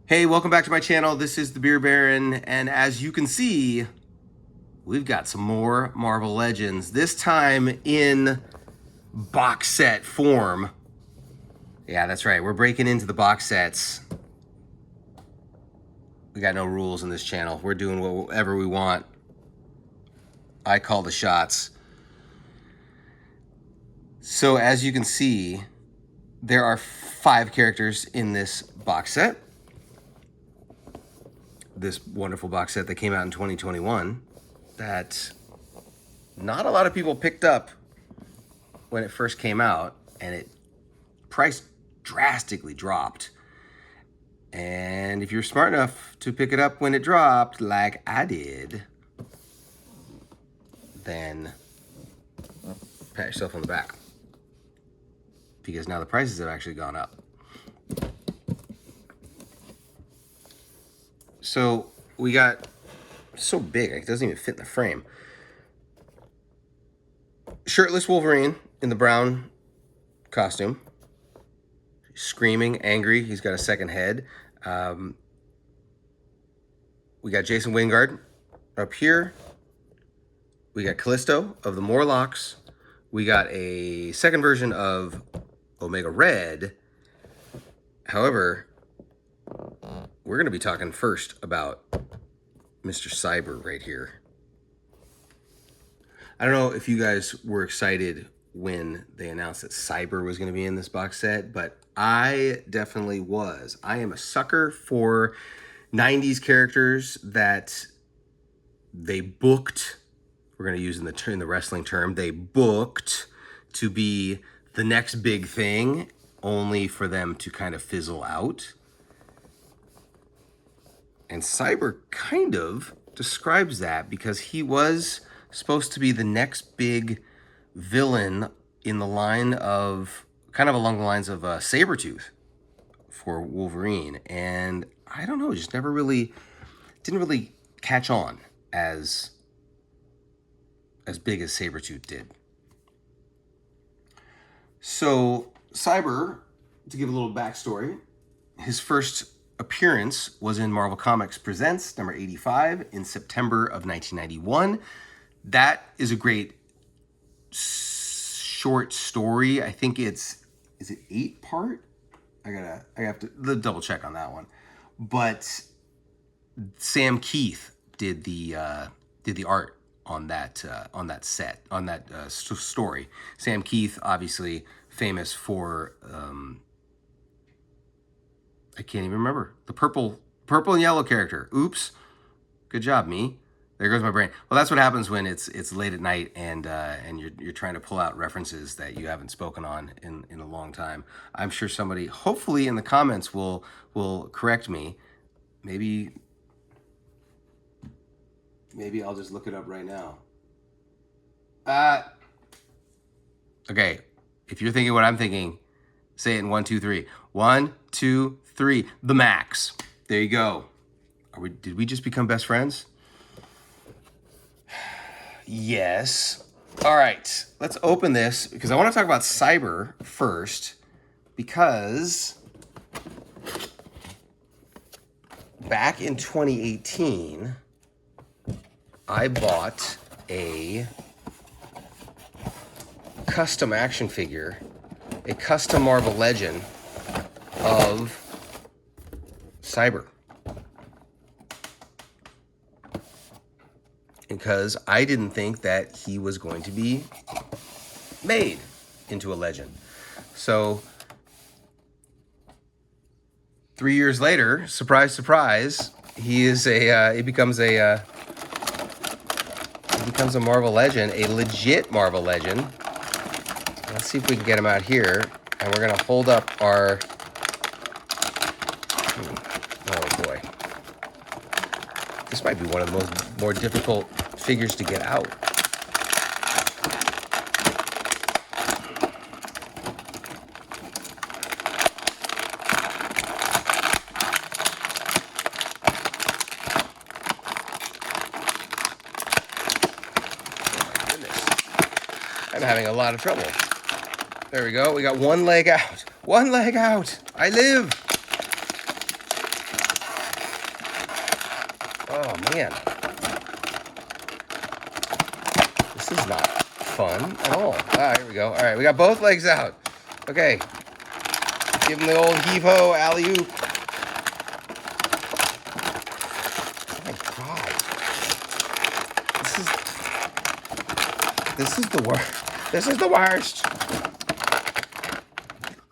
Hey, welcome back to my channel. This is the Beer Baron, and as you can see, we've got some more Marvel Legends, this time in box set form. Yeah, that's right. We're breaking into the box sets. We got no rules in this channel. We're doing whatever we want. I call the shots. So as you can see, there are 5 characters in this box set. This wonderful box set that came out in 2021 that not a lot of people picked up when it first came out, and it price drastically dropped. And if you're smart enough to pick it up when it dropped, like I did, then pat yourself on the back, because now the prices have actually gone up. So we got so big, it doesn't even fit in the frame. Shirtless Wolverine in the brown costume, screaming, angry. He's got a second head. We got Jason Wingard up here. We got Callisto of the Morlocks. We got a second version of Omega Red. However, we're going to be talking first about Mr. Cyber right here. I don't know if you guys were excited when they announced that Cyber was going to be in this box set, but I definitely was. I am a sucker for 90s characters that they booked. We're going to use in the wrestling term. They booked to be the next big thing, only for them to kind of fizzle out. And Cyber kind of describes that, because he was supposed to be the next big villain in the line of, kind of along the lines of Sabretooth for Wolverine. And I don't know, just never really, didn't really catch on as big as Sabretooth did. So Cyber, to give a little backstory, his first appearance was in Marvel Comics Presents number 85 in September of 1991. That is a great short story. I think is it 8-part? I have to double check on that one. But Sam Keith did the art on that set, on that story. Sam Keith, obviously famous for I can't even remember the purple and yellow character. Oops, good job, me. There goes my brain. Well, that's what happens when it's late at night and you're trying to pull out references that you haven't spoken on in a long time. I'm sure somebody, hopefully in the comments, will correct me. Maybe I'll just look it up right now. Okay, if you're thinking what I'm thinking, say it in 1, 2, 3. 1, 2, 3. The Max. There you go. Did we just become best friends? Yes. All right, let's open this, because I want to talk about Cyber first, because back in 2018, I bought a custom action figure, a custom Marvel Legend of Cyber, because I didn't think that he was going to be made into a legend. So 3 years later, surprise, surprise, he becomes a Marvel Legend, a legit Marvel Legend. Let's see if we can get him out here, and we're gonna hold up our. Oh boy, this might be one of the more difficult figures to get out. I'm having a lot of trouble. There we go. We got one leg out. One leg out. I live. Oh, man. This is not fun at all. Ah, here we go. All right, we got both legs out. Okay. Give him the old heave-ho alley-oop. Oh, my God. This is the worst. This is the worst.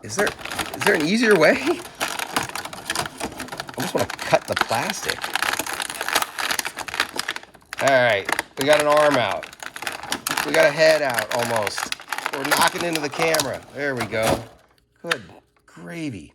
Is there an easier way? I almost want to cut the plastic. All right, we got an arm out. We got a head out almost. We're knocking into the camera. There we go. Good gravy.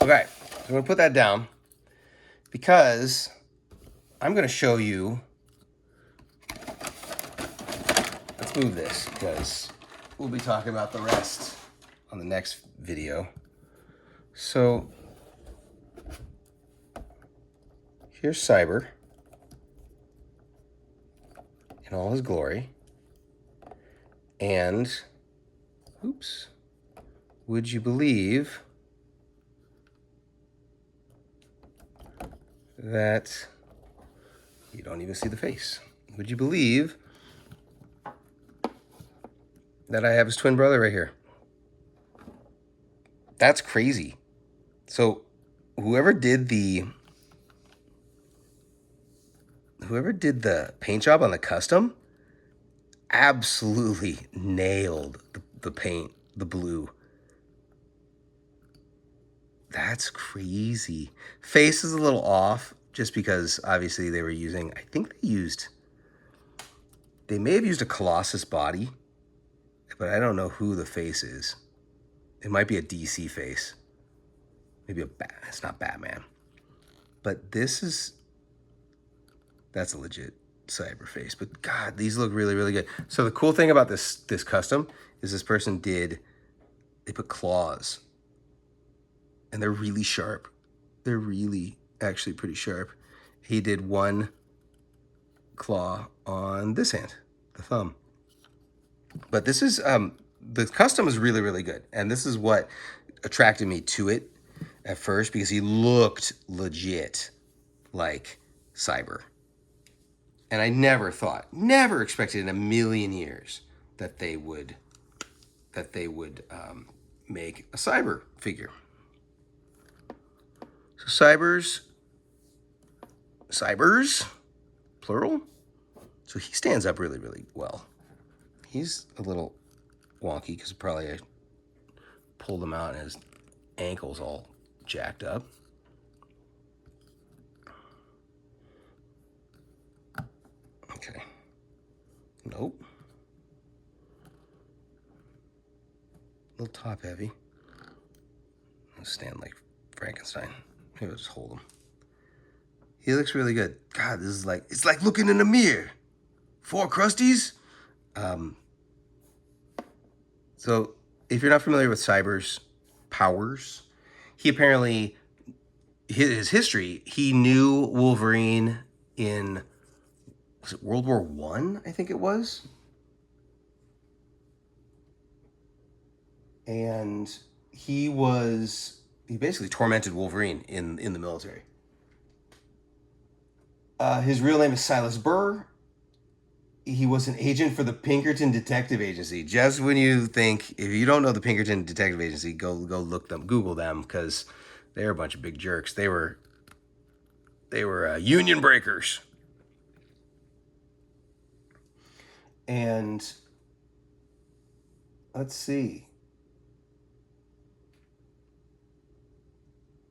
Okay, so I'm going to put that down because I'm going to show you. Let's move this because we'll be talking about the rest on the next video. So here's Cyber in all his glory. And, oops, would you believe that you don't even see the face? Would you believe that I have his twin brother right here? That's crazy. So whoever did the paint job on the custom absolutely nailed the paint, the blue. That's crazy. Face is a little off just because obviously they were using, I think they may have used a Colossus body, but I don't know who the face is. It might be a DC face. Maybe it's not Batman. But that's a legit Cyber face. But God, these look really, really good. So the cool thing about this custom is this person they put claws. And they're really sharp. They're really actually pretty sharp. He did one claw on this hand, the thumb. But this is, the custom is really, really good. And this is what attracted me to it at first because he looked legit like Cyber. And I never expected in a million years that they would make a Cyber figure. So Cybers, plural. So he stands up really, really well. He's a little wonky because probably I pulled him out and his ankle's all jacked up. Okay. Nope. A little top heavy. I'll stand like Frankenstein. Maybe I'll just hold him. He looks really good. God, this is like, it's like looking in a mirror. 4 Krusties. So if you're not familiar with Cyber's powers, he apparently, his history, he knew Wolverine in, was it World War I think it was? And he basically tormented Wolverine in the military. His real name is Silas Burr. He was an agent for the Pinkerton Detective Agency. Just when you think, if you don't know the Pinkerton Detective Agency, go look them, Google them, because they're a bunch of big jerks. They were union breakers. And let's see.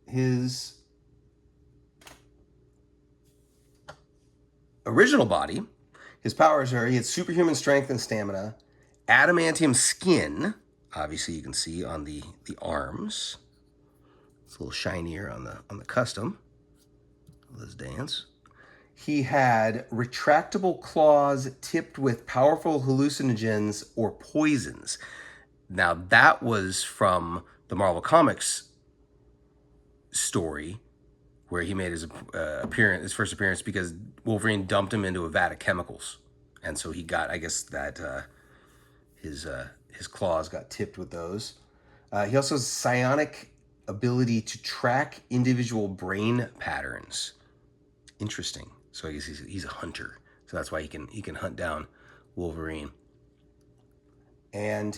His original body, his powers are, he had superhuman strength and stamina, adamantium skin, obviously you can see on the arms. It's a little shinier on the custom. Let's dance. He had retractable claws tipped with powerful hallucinogens or poisons. Now that was from the Marvel Comics story where he made his first appearance because Wolverine dumped him into a vat of chemicals, and so he got, I guess that his claws got tipped with those. He also has psionic ability to track individual brain patterns. Interesting. So I guess he's a hunter. So that's why he can hunt down Wolverine. And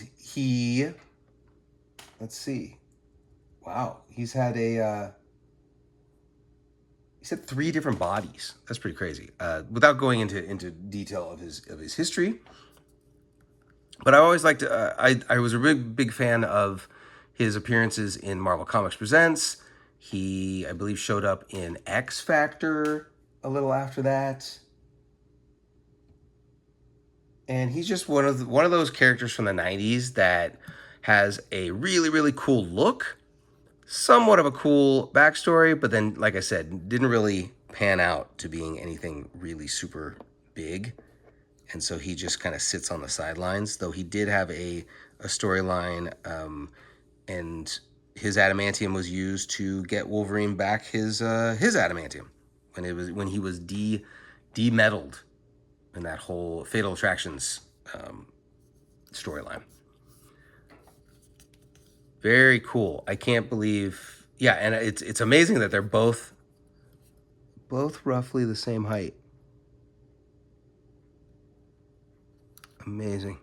let's see. Wow, he's had three different bodies. That's pretty crazy. Without going into detail of his history, but I always liked. I was a big fan of his appearances in Marvel Comics Presents. He, I believe, showed up in X Factor a little after that, and he's just one of those characters from the '90s that has a really cool look, somewhat of a cool backstory, but then, like I said, didn't really pan out to being anything really super big. And so he just kind of sits on the sidelines, though he did have a storyline, and his adamantium was used to get Wolverine back his adamantium when he was demetalled in that whole Fatal Attractions storyline. Very cool. I can't believe. Yeah, and it's amazing that they're both roughly the same height. Amazing.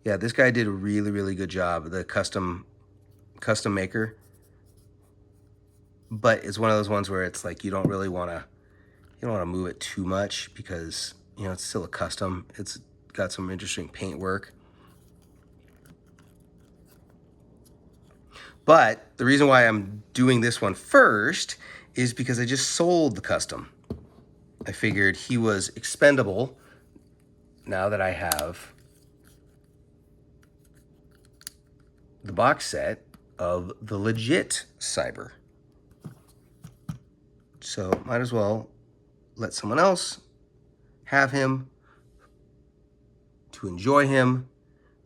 Yeah, this guy did a really good job. The custom maker, but it's one of those ones where it's like you don't want to move it too much because it's still a custom. It's got some interesting paint work. But the reason why I'm doing this one first is because I just sold the custom. I figured he was expendable now that I have the box set of the legit Cyber. So might as well let someone else have him to enjoy him,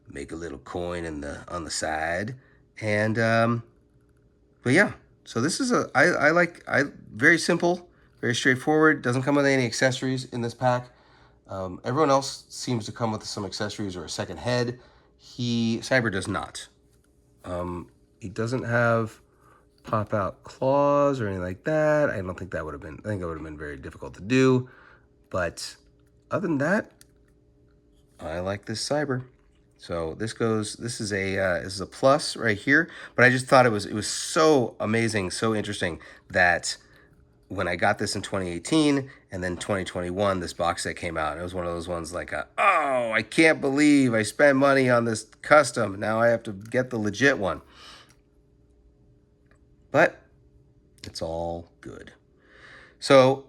make a little coin on the side, and but yeah. So this is I very simple, very straightforward. Doesn't come with any accessories in this pack. Everyone else seems to come with some accessories or a second head. Cyber does not. He doesn't have pop out claws or anything like that. I don't think that would have been. I think that would have been very difficult to do. But other than that, I like this Cyber. So this is a plus right here. But I just thought it was so amazing, so interesting that when I got this in 2018 and then 2021, this box set came out. It was one of those ones like, oh, I can't believe I spent money on this custom. Now I have to get the legit one. But it's all good. So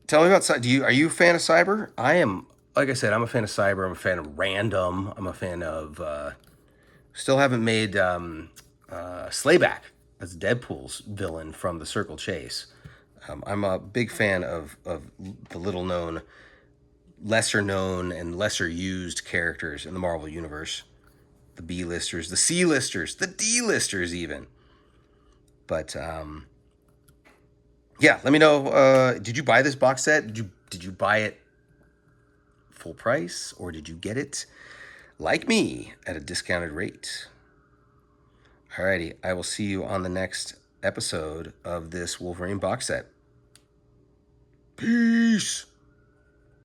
tell me about, are you a fan of Cyber? I am. Like I said, I'm a fan of Cyber. I'm a fan of Random. I'm a fan of, still haven't made Slayback as Deadpool's villain from the Circle Chase. I'm a big fan of the lesser known and lesser used characters in the Marvel Universe. The B-listers, the C-listers, the D-listers even. But yeah, let me know. Did you buy this box set? Did you buy it full price, or did you get it like me at a discounted rate? Alrighty, I will see you on the next episode of this Wolverine box set. Peace.